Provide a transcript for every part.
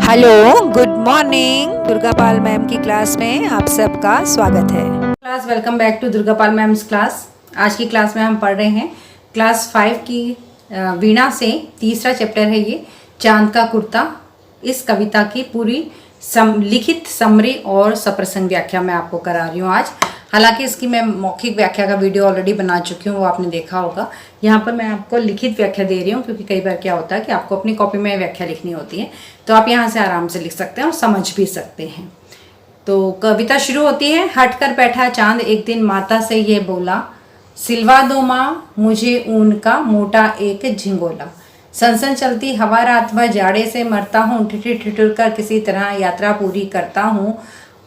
Hello, good morning. Durga Pal ma'am की class में आप सबका स्वागत है। Class welcome back to Durga Pal ma'am's class. आज की क्लास में हम पढ़ रहे हैं क्लास 5 की वीणा से तीसरा चैप्टर है ये, चांद का कुर्ता। इस कविता की पूरी लिखित समरी और सप्रसंग व्याख्या मैं आपको करा रही हूँ आज। हालांकि इसकी मैं मौखिक व्याख्या का वीडियो ऑलरेडी बना चुकी हूँ, वो आपने देखा होगा। यहाँ पर मैं आपको लिखित व्याख्या दे रही हूँ क्योंकि कई बार क्या होता है कि आपको अपनी कॉपी में व्याख्या लिखनी होती है, तो आप यहाँ से आराम से लिख सकते हैं और समझ भी सकते हैं। तो कविता शुरू होती है। हट कर बैठा चांद एक दिन माता से ये बोला, सिलवा दो माँ मुझे ऊन का मोटा एक झिंगोला। सनसन चलती हवा रात भर जाड़े से मरता हूँ, ठिठुर ठिठुर कर किसी तरह यात्रा पूरी करता हूँ।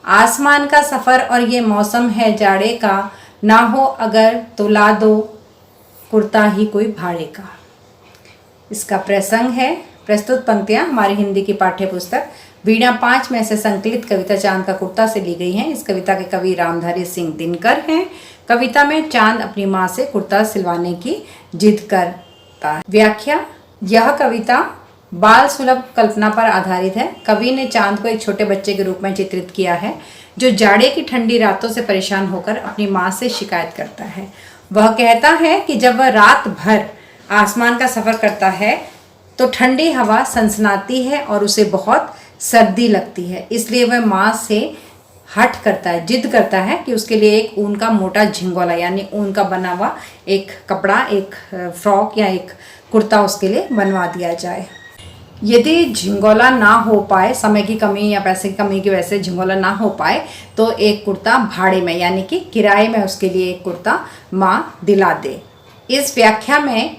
आसमान का सफ़र और ये मौसम है जाड़े का, ना हो अगर तो ला दो कुर्ता ही कोई भाड़े का। इसका प्रसंग है। प्रस्तुत पंक्तियाँ हमारी हिंदी की पाठ्य पुस्तक वीणा 5 में से संकलित कविता चांद का कुर्ता से ली गई हैं। इस कविता के कवि रामधारी सिंह दिनकर हैं। कविता में चांद अपनी माँ से कुर्ता सिलवाने की जिद करता है। व्याख्या, यह कविता बाल सुलभ कल्पना पर आधारित है। कवि ने चांद को एक छोटे बच्चे के रूप में चित्रित किया है जो जाड़े की ठंडी रातों से परेशान होकर अपनी माँ से शिकायत करता है। वह कहता है कि जब वह रात भर आसमान का सफ़र करता है तो ठंडी हवा सनसनाती है और उसे बहुत सर्दी लगती है, इसलिए वह माँ से हट करता है, जिद करता है कि उसके लिए एक ऊन का मोटा झिंगोला यानी ऊन का बना हुआ एक कपड़ा, एक फ्रॉक या एक कुर्ता उसके लिए बनवा दिया जाए। यदि झिंगोला ना हो पाए, समय की कमी या पैसे की कमी की वजह से झिंगोला ना हो पाए, तो एक कुर्ता भाड़े में यानी कि किराए में उसके लिए एक कुर्ता माँ दिला दे। इस व्याख्या में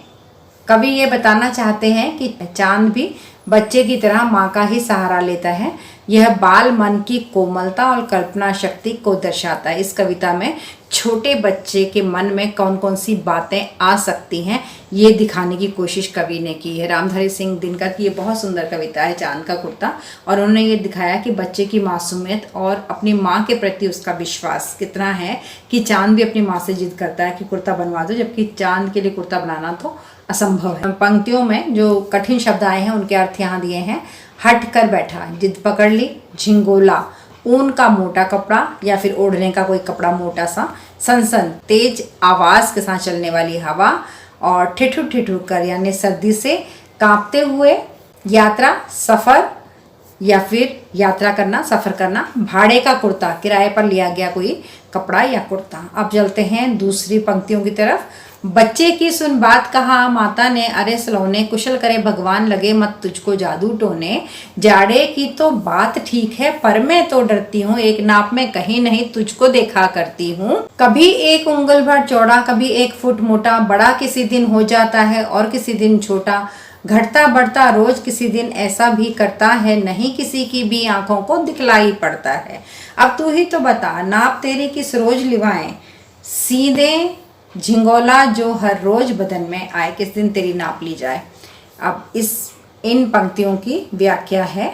कवि ये बताना चाहते हैं कि चांद भी बच्चे की तरह माँ का ही सहारा लेता है। यह बाल मन की कोमलता और कल्पना शक्ति को दर्शाता है। इस कविता में छोटे बच्चे के मन में कौन कौन सी बातें आ सकती हैं, ये दिखाने की कोशिश कवि ने की है। रामधारी सिंह दिनकर की ये बहुत सुंदर कविता है चांद का कुर्ता, और उन्होंने ये दिखाया कि बच्चे की मासूमियत और अपनी माँ के प्रति उसका विश्वास कितना है कि चांद भी अपनी माँ से जिद करता है कि कुर्ता बनवा दो, जबकि चांद के लिए कुर्ता बनाना तो असंभव है। पंक्तियों में जो कठिन शब्द आए हैं उनके अर्थ यहाँ दिए हैं। हट कर बैठा, जिद पकड़ ली। झिंगोला, ऊन का मोटा कपड़ा या फिर ओढ़ने का कोई कपड़ा मोटा सा। सनसन, तेज आवाज के साथ चलने वाली हवा। और ठिठुर ठिठुर कर यानी सर्दी से कांपते हुए। यात्रा, सफ़र या फिर यात्रा करना, सफ़र करना। भाड़े का कुर्ता, किराए पर लिया गया कोई कपड़ा या कुर्ता। अब चलते हैं दूसरी पंक्तियों की तरफ। बच्चे की सुन बात कहा माता ने, अरे सलोने कुशल करे भगवान लगे मत तुझको जादू टोने। जाड़े की तो बात ठीक है पर मैं तो डरती हूँ, एक नाप में कहीं नहीं तुझको देखा करती हूँ। कभी एक उंगल भर चौड़ा, कभी 1 फुट मोटा। बड़ा किसी दिन हो जाता है और किसी दिन छोटा। घटता बढ़ता रोज किसी दिन ऐसा भी करता है, नहीं किसी की भी आंखों को दिखलाई पड़ता है। अब तू ही तो बता, नाप तेरी किस रोज लिवाएं, सीधे झिंगोला जो हर रोज बदन में आए, किस दिन तेरी नाप ली जाए। अब इन पंक्तियों की व्याख्या है।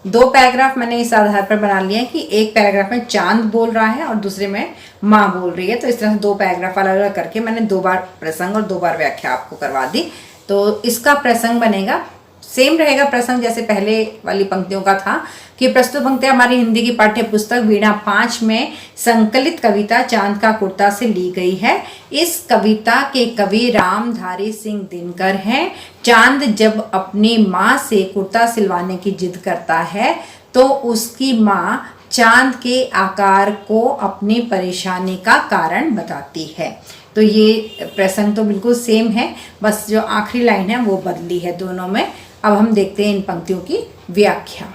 2 पैराग्राफ मैंने इस आधार पर बना लिया है कि एक पैराग्राफ में चांद बोल रहा है और दूसरे में माँ बोल रही है, तो इस तरह से 2 पैराग्राफ अलग अलग करके मैंने 2 बार प्रसंग और 2 बार व्याख्या आपको करवा दी। तो इसका प्रसंग बनेगा, सेम रहेगा प्रसंग जैसे पहले वाली पंक्तियों का था कि प्रस्तुत पंक्तियां हमारी हिंदी की पाठ्य पुस्तक वीणा 5 में संकलित कविता चांद का कुर्ता से ली गई है। इस कविता के कवि रामधारी सिंह दिनकर हैं। चांद जब अपनी माँ से कुर्ता सिलवाने की जिद करता है तो उसकी माँ चांद के आकार को अपनी परेशानी का कारण बताती है। तो ये प्रसंग तो बिल्कुल सेम है, बस जो आखिरी लाइन है वो बदली है दोनों में। अब हम देखते हैं इन पंक्तियों की व्याख्या।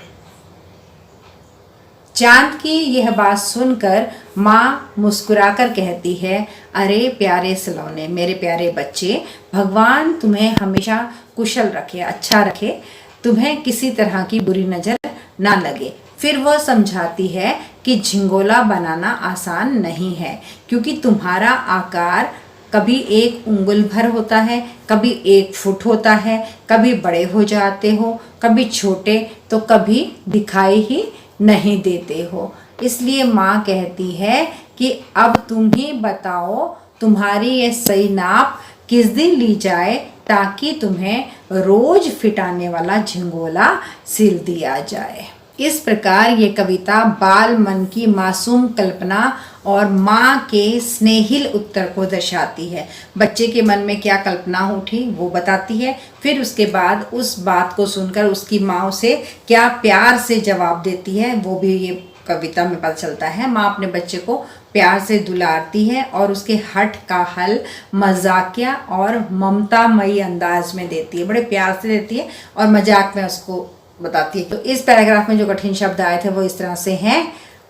चांद की यह बात सुनकर माँ मुस्कुराकर कहती है, अरे प्यारे सलोने, मेरे प्यारे बच्चे, भगवान तुम्हें हमेशा कुशल रखे, अच्छा रखे, तुम्हें किसी तरह की बुरी नज़र ना लगे। फिर वह समझाती है कि झिंगोला बनाना आसान नहीं है, क्योंकि तुम्हारा आकार कभी 1 उंगल भर होता है, कभी 1 फुट होता है, कभी बड़े हो जाते हो, कभी छोटे, तो कभी दिखाई ही नहीं देते हो। इसलिए माँ कहती है कि अब तुम ही बताओ तुम्हारी ये सही नाप किस दिन ली जाए ताकि तुम्हें रोज फिट आने वाला झिंगोला सिल दिया जाए। इस प्रकार ये कविता बाल मन की मासूम कल्पना और माँ के स्नेहिल उत्तर को दर्शाती है। बच्चे के मन में क्या कल्पना उठी वो बताती है, फिर उसके बाद उस बात को सुनकर उसकी माँ उसे क्या प्यार से जवाब देती है वो भी ये कविता में पता चलता है। माँ अपने बच्चे को प्यार से दुलारती है और उसके हठ का हल मजाकिया और ममतामयी अंदाज में देती है, बड़े प्यार से देती है और मजाक में उसको बताती है। तो इस पैराग्राफ में जो कठिन शब्द आए थे वो इस तरह से हैं।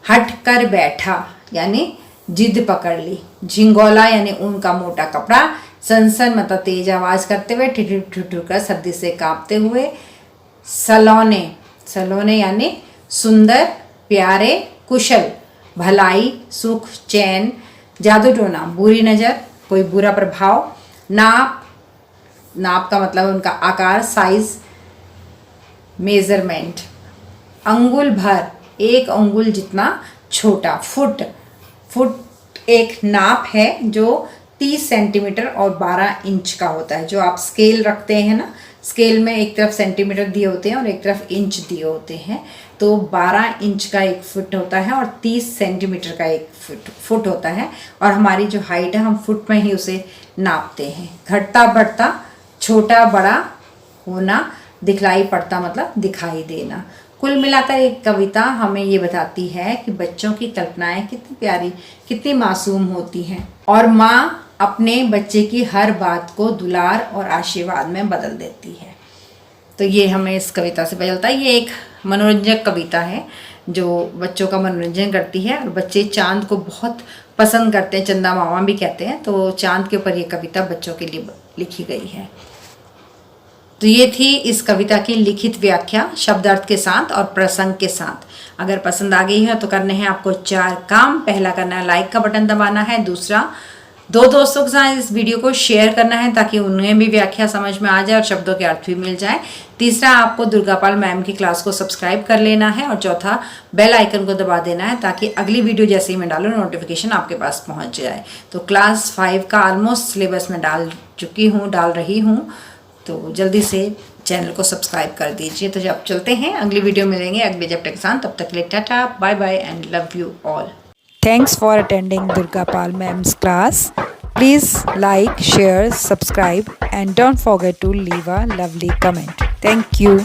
हट कर बैठा यानी जिद पकड़ ली, झिंगोला यानी ऊन का मोटा कपड़ा, सनसन मतलब तेज आवाज करते हुए, ठिठुर कर सर्दी से कांपते हुए, सलोने सलोने यानी सुंदर प्यारे, कुशल भलाई सुख चैन, जादू टोना बुरी नज़र कोई बुरा प्रभाव, नाप नाप का मतलब उनका आकार साइज मेजरमेंट, अंगुल भर एक अंगुल जितना छोटा, फुट फुट एक नाप है जो 30 सेंटीमीटर और 12 इंच का होता है। जो आप स्केल रखते हैं ना, स्केल में एक तरफ सेंटीमीटर दिए होते हैं और एक तरफ इंच दिए होते हैं, तो 12 इंच का एक फुट होता है और 30 सेंटीमीटर का एक फुट होता है। और हमारी जो हाइट है हम फुट में ही उसे नापते हैं। घटता बढ़ता छोटा बड़ा होना, दिखलाई पड़ता मतलब दिखाई देना। कुल मिलाकर एक कविता हमें ये बताती है कि बच्चों की कल्पनाएं कितनी प्यारी कितनी मासूम होती हैं और माँ अपने बच्चे की हर बात को दुलार और आशीर्वाद में बदल देती है। तो ये हमें इस कविता से पता चलता है। ये एक मनोरंजक कविता है जो बच्चों का मनोरंजन करती है और बच्चे चांद को बहुत पसंद करते हैं, चंदा मामा भी कहते हैं। तो चांद के ऊपर ये कविता बच्चों के लिए लिखी गई है। तो ये थी इस कविता की लिखित व्याख्या शब्दार्थ के साथ और प्रसंग के साथ। अगर पसंद आ गई है तो करने हैं आपको 4 काम। पहला करना है लाइक का बटन दबाना है, दूसरा 2 दोस्तों के साथ इस वीडियो को शेयर करना है ताकि उन्हें भी व्याख्या समझ में आ जाए और शब्दों के अर्थ भी मिल जाए। तीसरा आपको दुर्गापाल मैम की क्लास को सब्सक्राइब कर लेना है और चौथा बेल आइकन को दबा देना है ताकि अगली वीडियो जैसे ही मैं डालूँ नोटिफिकेशन आपके पास पहुँच जाए। तो क्लास 5 का ऑलमोस्ट सिलेबस में डाल रही हूँ, तो जल्दी से चैनल को सब्सक्राइब कर दीजिए। तो जब चलते हैं अगली वीडियो मिलेंगे अगले चैप्टर के साथ, तब तक के लिए ta ta bye bye and love you all. Thanks for attending Durgapal Ma'am's class. Please like, share, subscribe and don't forget to leave a lovely comment. Thank you.